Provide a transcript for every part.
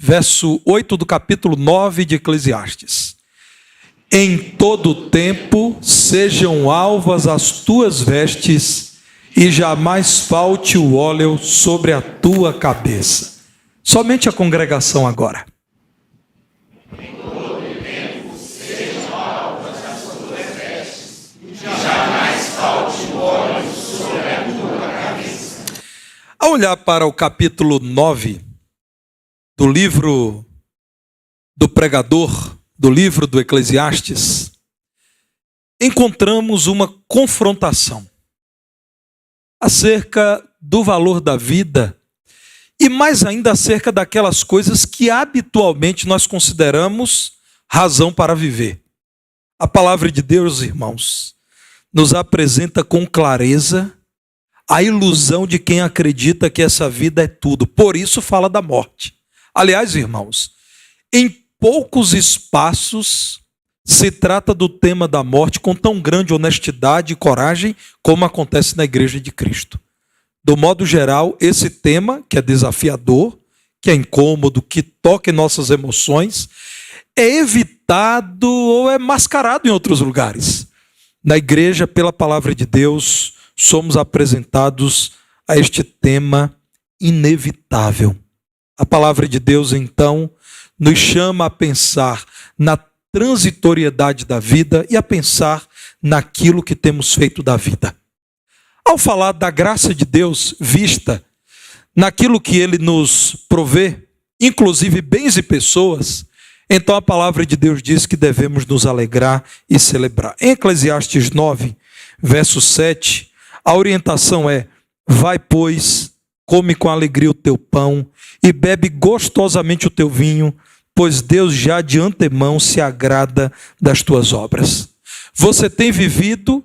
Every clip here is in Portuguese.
verso 8 do capítulo 9 de Eclesiastes. Em todo tempo sejam alvas as tuas vestes, e jamais falte o óleo sobre a tua cabeça. Somente a congregação agora. Em todo tempo sejam alvas as tuas vestes, e jamais falte o óleo sobre a tua cabeça. Ao olhar para o capítulo 9 do livro do pregador, do livro do Eclesiastes, encontramos uma confrontação acerca do valor da vida e mais ainda acerca daquelas coisas que habitualmente nós consideramos razão para viver. A palavra de Deus, irmãos, nos apresenta com clareza a ilusão de quem acredita que essa vida é tudo. Por isso fala da morte. Aliás, irmãos, em poucos espaços se trata do tema da morte com tão grande honestidade e coragem como acontece na Igreja de Cristo. Do modo geral, esse tema, que é desafiador, que é incômodo, que toca em nossas emoções, é evitado ou é mascarado em outros lugares. Na igreja, pela palavra de Deus, somos apresentados a este tema inevitável. A palavra de Deus, então, nos chama a pensar na transitoriedade da vida e a pensar naquilo que temos feito da vida. Ao falar da graça de Deus vista naquilo que Ele nos provê, inclusive bens e pessoas, então a palavra de Deus diz que devemos nos alegrar e celebrar. Em Eclesiastes 9, verso 7, a orientação é: vai, pois, come com alegria o teu pão e bebe gostosamente o teu vinho, pois Deus já de antemão se agrada das tuas obras. Você tem vivido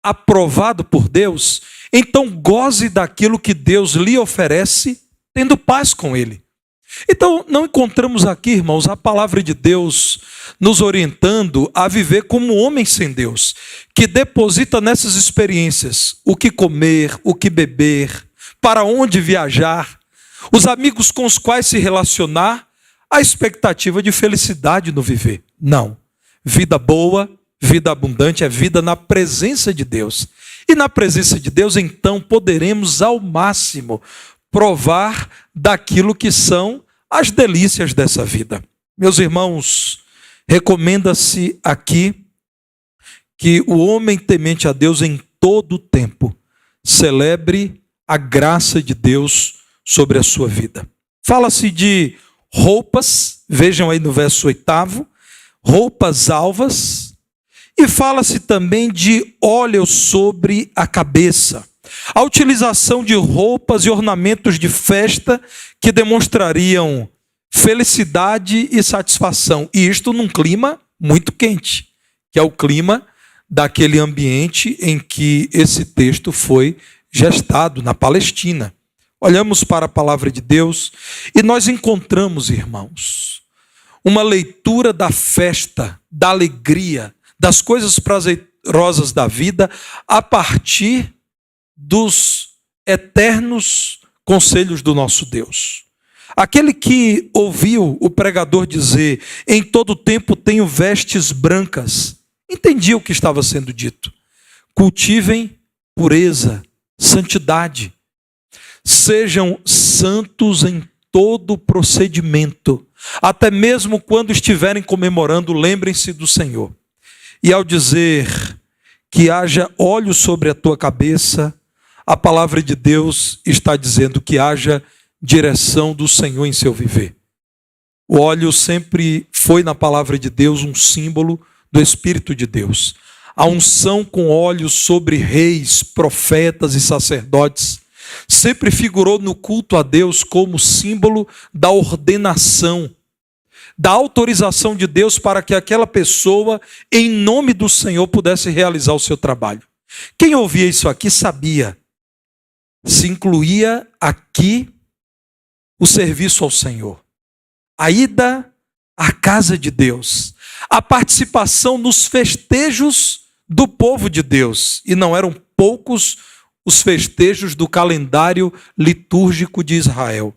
aprovado por Deus? Então goze daquilo que Deus lhe oferece, tendo paz com Ele. Então não encontramos aqui, irmãos, a palavra de Deus nos orientando a viver como homem sem Deus, que deposita nessas experiências o que comer, o que beber, para onde viajar, os amigos com os quais se relacionar, a expectativa de felicidade no viver. Não. Vida boa, vida abundante é vida na presença de Deus. E na presença de Deus, então, poderemos ao máximo provar daquilo que são as delícias dessa vida. Meus irmãos, recomenda-se aqui que o homem temente a Deus em todo o tempo celebre a graça de Deus sobre a sua vida. Fala-se de roupas, vejam aí no verso 8, roupas alvas, e fala-se também de óleo sobre a cabeça. A utilização de roupas e ornamentos de festa que demonstrariam felicidade e satisfação, e isto num clima muito quente, que é o clima daquele ambiente em que esse texto foi gestado, na Palestina. Olhamos para a palavra de Deus e nós encontramos, irmãos, uma leitura da festa, da alegria, das coisas prazerosas da vida a partir dos eternos conselhos do nosso Deus. Aquele que ouviu o pregador dizer: em todo tempo tenho vestes brancas, entendia o que estava sendo dito. Cultivem pureza, santidade. Sejam santos em todo procedimento. Até mesmo quando estiverem comemorando, lembrem-se do Senhor. E ao dizer que haja óleo sobre a tua cabeça, a palavra de Deus está dizendo que haja direção do Senhor em seu viver. O óleo sempre foi na palavra de Deus um símbolo do Espírito de Deus. A unção com óleo sobre reis, profetas e sacerdotes sempre figurou no culto a Deus como símbolo da ordenação, da autorização de Deus para que aquela pessoa, em nome do Senhor, pudesse realizar o seu trabalho. Quem ouvia isso aqui sabia. Se incluía aqui o serviço ao Senhor, a ida à casa de Deus, a participação nos festejos do povo de Deus. E não eram poucos os festejos do calendário litúrgico de Israel.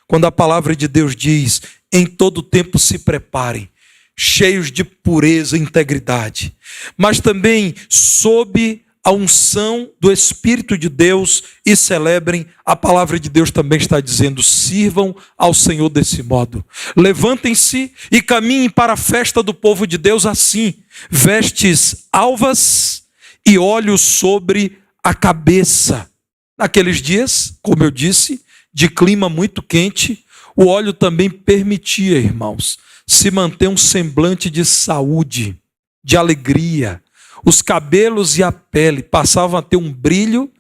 Quando a palavra de Deus diz: em todo tempo se preparem, cheios de pureza e integridade, mas também sob a unção do Espírito de Deus e celebrem. A palavra de Deus também está dizendo: sirvam ao Senhor desse modo. Levantem-se e caminhem para a festa do povo de Deus assim, vestes alvas e óleos sobre a cabeça. Naqueles dias, como eu disse, de clima muito quente, o óleo também permitia, irmãos, se manter um semblante de saúde, de alegria. Os cabelos e a pele passavam a ter um brilho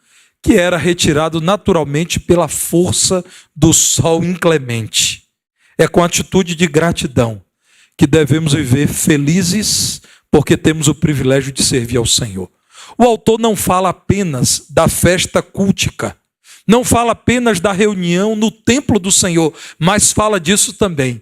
que era retirado naturalmente pela força do sol inclemente. É com atitude de gratidão que devemos viver felizes, porque temos o privilégio de servir ao Senhor. O autor não fala apenas da festa cultica, não fala apenas da reunião no templo do Senhor, mas fala disso também.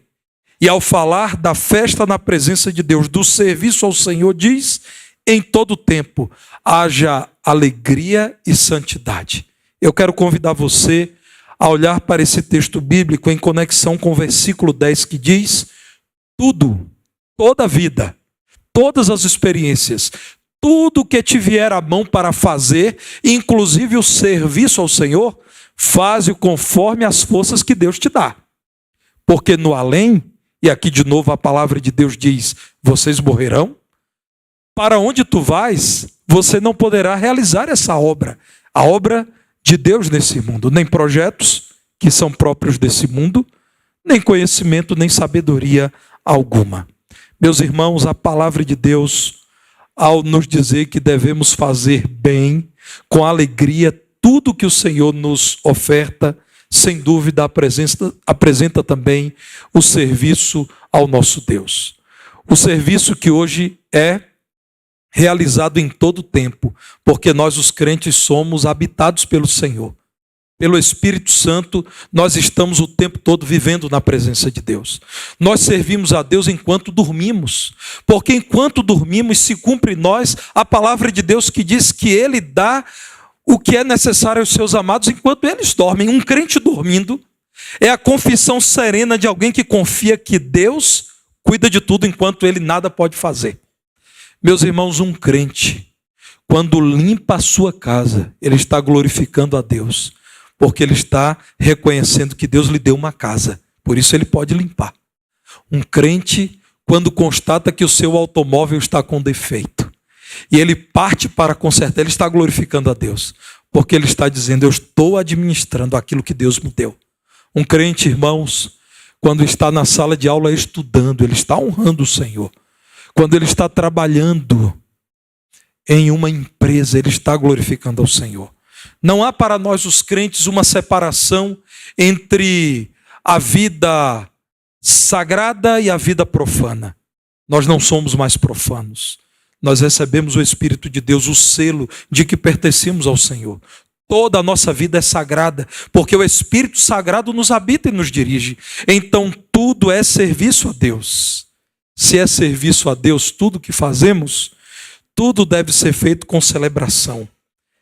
E ao falar da festa na presença de Deus, do serviço ao Senhor, diz: em todo tempo haja alegria e santidade. Eu quero convidar você a olhar para esse texto bíblico em conexão com o versículo 10 que diz: tudo, toda a vida, todas as experiências, tudo que te vier à mão para fazer, inclusive o serviço ao Senhor, faze-o conforme as forças que Deus te dá. Porque no além, e aqui de novo a palavra de Deus diz: vocês morrerão. Para onde tu vais, você não poderá realizar essa obra, a obra de Deus nesse mundo, nem projetos que são próprios desse mundo, nem conhecimento, nem sabedoria alguma. Meus irmãos, a palavra de Deus, ao nos dizer que devemos fazer bem, com alegria, tudo que o Senhor nos oferta, sem dúvida apresenta também o serviço ao nosso Deus. O serviço que hoje é realizado em todo tempo, porque nós os crentes somos habitados pelo Senhor. Pelo Espírito Santo, nós estamos o tempo todo vivendo na presença de Deus. Nós servimos a Deus enquanto dormimos, porque enquanto dormimos se cumpre em nós a palavra de Deus que diz que Ele dá o que é necessário aos seus amados enquanto eles dormem. Um crente dormindo é a confissão serena de alguém que confia que Deus cuida de tudo enquanto ele nada pode fazer. Meus irmãos, um crente, quando limpa a sua casa, ele está glorificando a Deus, porque ele está reconhecendo que Deus lhe deu uma casa, por isso ele pode limpar. Um crente, quando constata que o seu automóvel está com defeito, e ele parte para consertar, ele está glorificando a Deus, porque ele está dizendo: eu estou administrando aquilo que Deus me deu. Um crente, irmãos, quando está na sala de aula estudando, ele está honrando o Senhor. Quando ele está trabalhando em uma empresa, ele está glorificando ao Senhor. Não há para nós os crentes uma separação entre a vida sagrada e a vida profana. Nós não somos mais profanos. Nós recebemos o Espírito de Deus, o selo de que pertencemos ao Senhor. Toda a nossa vida é sagrada, porque o Espírito Sagrado nos habita e nos dirige. Então tudo é serviço a Deus. Se é serviço a Deus tudo que fazemos, tudo deve ser feito com celebração.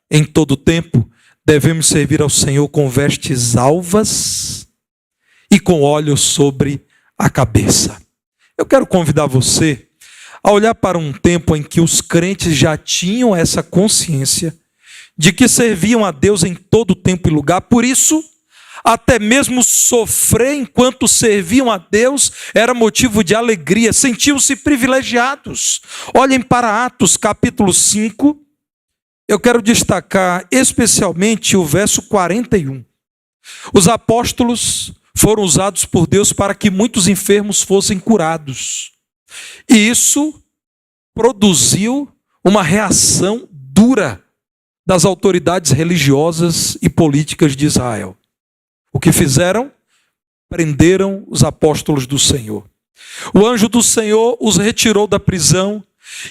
Em todo tempo, devemos servir ao Senhor com vestes alvas e com óleo sobre a cabeça. Eu quero convidar você a olhar para um tempo em que os crentes já tinham essa consciência de que serviam a Deus em todo tempo e lugar. Por isso, até mesmo sofrer enquanto serviam a Deus era motivo de alegria, sentiam-se privilegiados. Olhem para Atos capítulo 5, eu quero destacar especialmente o verso 41. Os apóstolos foram usados por Deus para que muitos enfermos fossem curados. E isso produziu uma reação dura das autoridades religiosas e políticas de Israel. O que fizeram? Prenderam os apóstolos do Senhor. O anjo do Senhor os retirou da prisão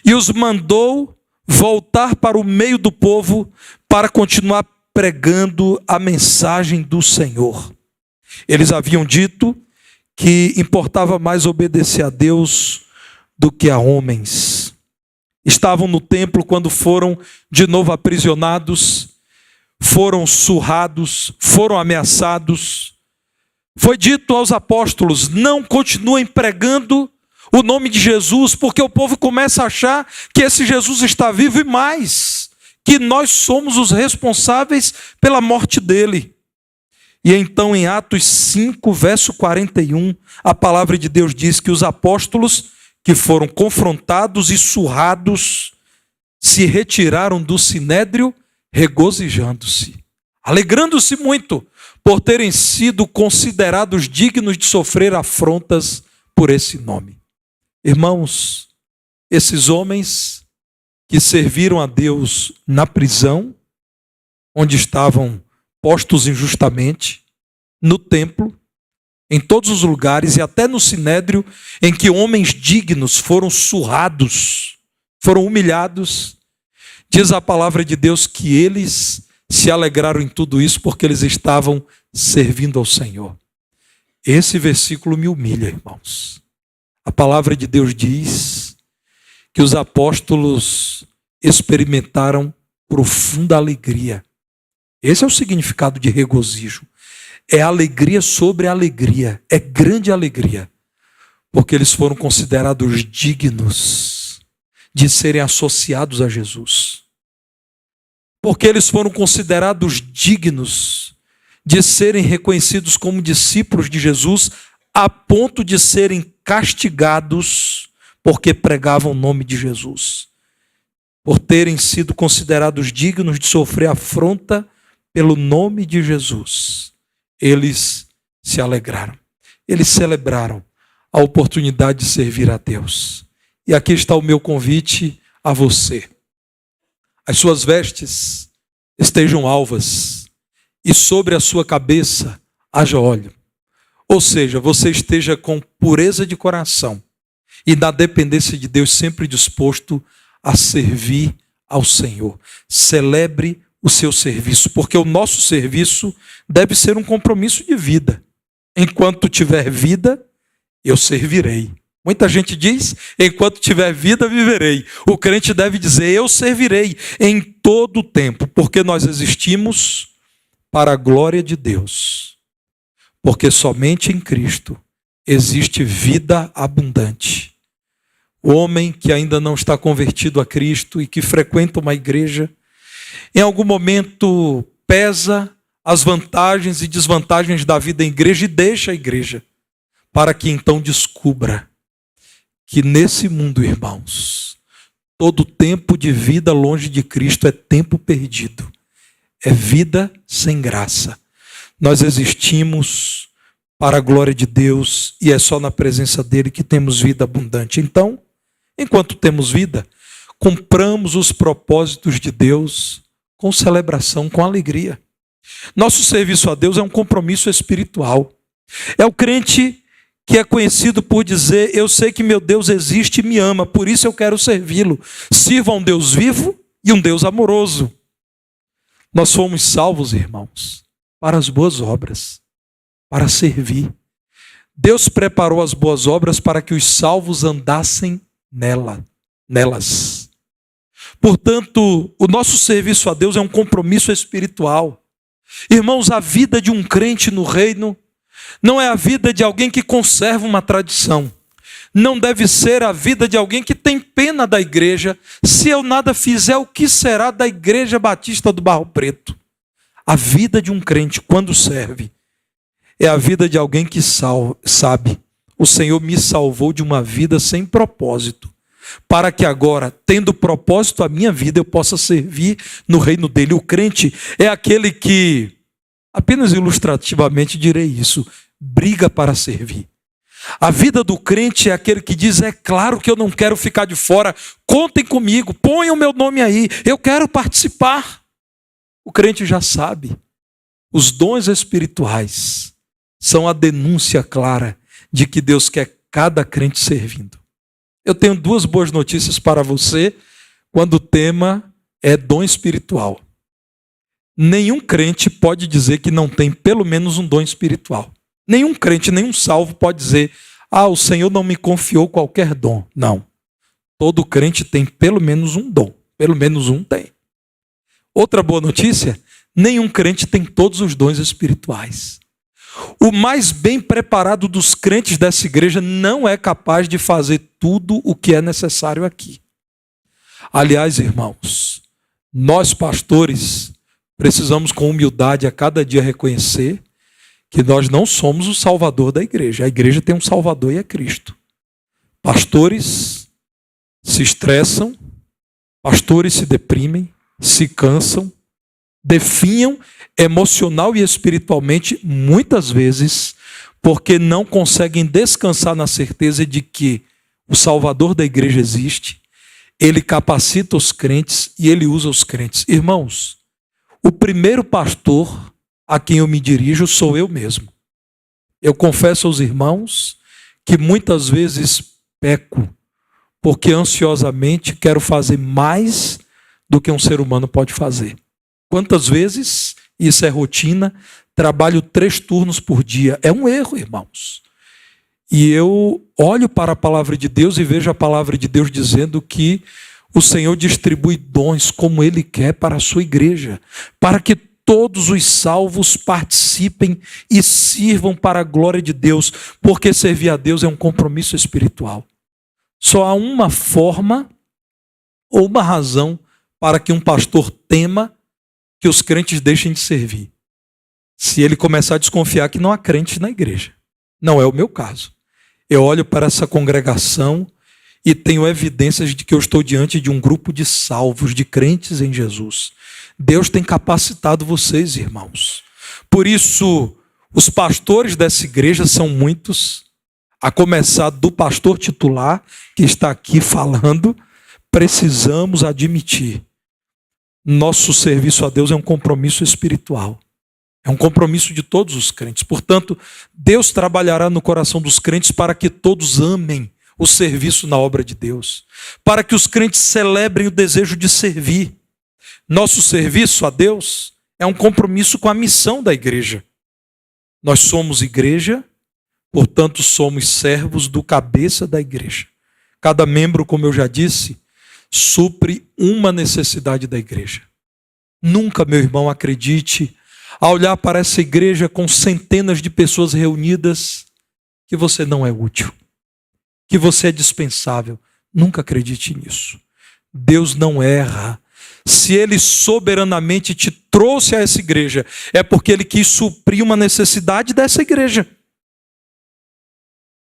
e os mandou voltar para o meio do povo para continuar pregando a mensagem do Senhor. Eles haviam dito que importava mais obedecer a Deus do que a homens. Estavam no templo quando foram de novo aprisionados, foram surrados, foram ameaçados, Foi dito aos apóstolos: não continuem pregando o nome de Jesus, porque o povo começa a achar que esse Jesus está vivo e mais, que nós somos os responsáveis pela morte dele. E então em Atos 5, verso 41, a palavra de Deus diz que os apóstolos que foram confrontados e surrados se retiraram do sinédrio regozijando-se, alegrando-se muito por terem sido considerados dignos de sofrer afrontas por esse nome. Irmãos, esses homens que serviram a Deus na prisão, onde estavam postos injustamente, no templo, em todos os lugares e até no sinédrio, em que homens dignos foram surrados, foram humilhados, diz a palavra de Deus que eles se alegraram em tudo isso porque eles estavam servindo ao Senhor. Esse versículo me humilha, irmãos. A palavra de Deus diz que os apóstolos experimentaram profunda alegria. Esse é o significado de regozijo. É alegria sobre alegria, é grande alegria, porque eles foram considerados dignos de serem associados a Jesus. Porque eles foram considerados dignos de serem reconhecidos como discípulos de Jesus, a ponto de serem castigados porque pregavam o nome de Jesus. Por terem sido considerados dignos de sofrer afronta pelo nome de Jesus, eles se alegraram. Eles celebraram a oportunidade de servir a Deus. E aqui está o meu convite a você. As suas vestes estejam alvas e sobre a sua cabeça haja óleo. Ou seja, você esteja com pureza de coração e na dependência de Deus, sempre disposto a servir ao Senhor. Celebre o seu serviço, porque o nosso serviço deve ser um compromisso de vida. Enquanto tiver vida, eu servirei. Muita gente diz: enquanto tiver vida, viverei. O crente deve dizer: eu servirei em todo o tempo, porque nós existimos para a glória de Deus. Porque somente em Cristo existe vida abundante. O homem que ainda não está convertido a Cristo e que frequenta uma igreja, em algum momento pesa as vantagens e desvantagens da vida em igreja e deixa a igreja, para que então descubra que nesse mundo, irmãos, todo tempo de vida longe de Cristo é tempo perdido, é vida sem graça. Nós existimos para a glória de Deus e é só na presença dele que temos vida abundante. Então, enquanto temos vida, cumpramos os propósitos de Deus com celebração, com alegria. Nosso serviço a Deus é um compromisso espiritual. É o crente que é conhecido por dizer: eu sei que meu Deus existe e me ama, por isso eu quero servi-lo. Sirva a um Deus vivo e um Deus amoroso. Nós fomos salvos, irmãos, para as boas obras, para servir. Deus preparou as boas obras para que os salvos andassem nelas. Portanto, o nosso serviço a Deus é um compromisso espiritual. Irmãos, a vida de um crente no reino não é a vida de alguém que conserva uma tradição. Não deve ser a vida de alguém que tem pena da igreja. Se eu nada fizer, o que será da Igreja Batista do Barro Preto? A vida de um crente, quando serve, é a vida de alguém que sabe: o Senhor me salvou de uma vida sem propósito, para que agora, tendo propósito a minha vida, eu possa servir no reino dele. O crente é aquele que, apenas ilustrativamente direi isso, briga para servir. A vida do crente é aquele que diz: é claro que eu não quero ficar de fora, contem comigo, ponham o meu nome aí, eu quero participar. O crente já sabe, os dons espirituais são a denúncia clara de que Deus quer cada crente servindo. Eu tenho duas boas notícias para você quando o tema é dom espiritual. Nenhum crente pode dizer que não tem pelo menos um dom espiritual. Nenhum crente, nenhum salvo pode dizer: o Senhor não me confiou qualquer dom. Não. Todo crente tem pelo menos um dom. Pelo menos um tem. Outra boa notícia: nenhum crente tem todos os dons espirituais. O mais bem preparado dos crentes dessa igreja não é capaz de fazer tudo o que é necessário aqui. Aliás, irmãos, nós pastores precisamos com humildade a cada dia reconhecer que nós não somos o salvador da igreja. A igreja tem um salvador e é Cristo. Pastores se estressam, pastores se deprimem, se cansam, definham emocional e espiritualmente, muitas vezes, porque não conseguem descansar na certeza de que o Salvador da igreja existe, ele capacita os crentes e ele usa os crentes. Irmãos, o primeiro pastor a quem eu me dirijo sou eu mesmo. Eu confesso aos irmãos que muitas vezes peco, porque ansiosamente quero fazer mais do que um ser humano pode fazer. Quantas vezes, isso é rotina, trabalho 3 turnos por dia. É um erro, irmãos. E eu olho para a palavra de Deus e vejo a palavra de Deus dizendo que o Senhor distribui dons como Ele quer para a sua igreja, para que todos os salvos participem e sirvam para a glória de Deus, porque servir a Deus é um compromisso espiritual. Só há uma forma ou uma razão para que um pastor tema que os crentes deixem de servir. Se ele começar a desconfiar que não há crente na igreja. Não é o meu caso. Eu olho para essa congregação e tenho evidências de que eu estou diante de um grupo de salvos, de crentes em Jesus. Deus tem capacitado vocês, irmãos. Por isso, os pastores dessa igreja são muitos, a começar do pastor titular, que está aqui falando. Precisamos admitir, nosso serviço a Deus é um compromisso espiritual. É um compromisso de todos os crentes. Portanto, Deus trabalhará no coração dos crentes para que todos amem o serviço na obra de Deus, para que os crentes celebrem o desejo de servir. Nosso serviço a Deus é um compromisso com a missão da igreja. Nós somos igreja, portanto somos servos do cabeça da igreja. Cada membro, como eu já disse, supre uma necessidade da igreja. Nunca, meu irmão, acredite, ao olhar para essa igreja com centenas de pessoas reunidas, que você não é útil, que você é dispensável. Nunca acredite nisso. Deus não erra. Se Ele soberanamente te trouxe a essa igreja, é porque Ele quis suprir uma necessidade dessa igreja.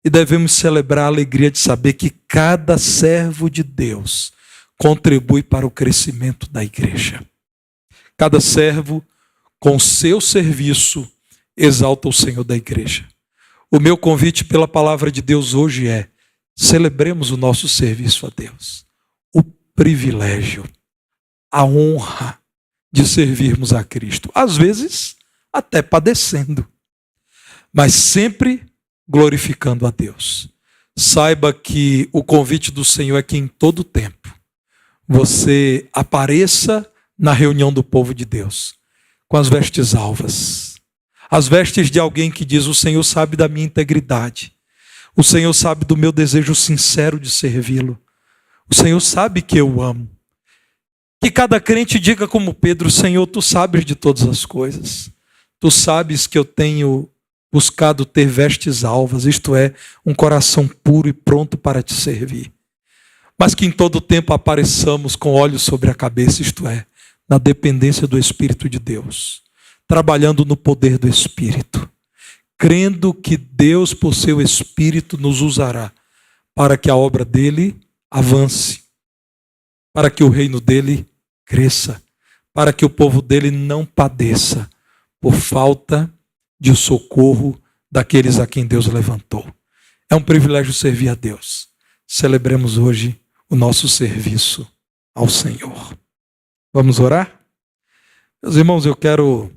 E devemos celebrar a alegria de saber que cada servo de Deus contribui para o crescimento da igreja. Cada servo, com seu serviço, exalta o Senhor da igreja. O meu convite pela palavra de Deus hoje é: celebremos o nosso serviço a Deus. O privilégio, a honra de servirmos a Cristo. Às vezes, até padecendo, mas sempre glorificando a Deus. Saiba que o convite do Senhor é que em todo tempo você apareça na reunião do povo de Deus com as vestes alvas, as vestes de alguém que diz: o Senhor sabe da minha integridade, o Senhor sabe do meu desejo sincero de servi-lo, o Senhor sabe que eu amo. Que cada crente diga como Pedro: Senhor, tu sabes de todas as coisas, tu sabes que eu tenho buscado ter vestes alvas, isto é, um coração puro e pronto para te servir. Mas que em todo tempo apareçamos com olhos sobre a cabeça, isto é, na dependência do Espírito de Deus, trabalhando no poder do Espírito, crendo que Deus, por seu Espírito, nos usará para que a obra dele avance, para que o reino dele cresça, para que o povo dele não padeça por falta de socorro daqueles a quem Deus levantou. É um privilégio servir a Deus. Celebremos hoje o nosso serviço ao Senhor. Vamos orar? Meus irmãos, eu quero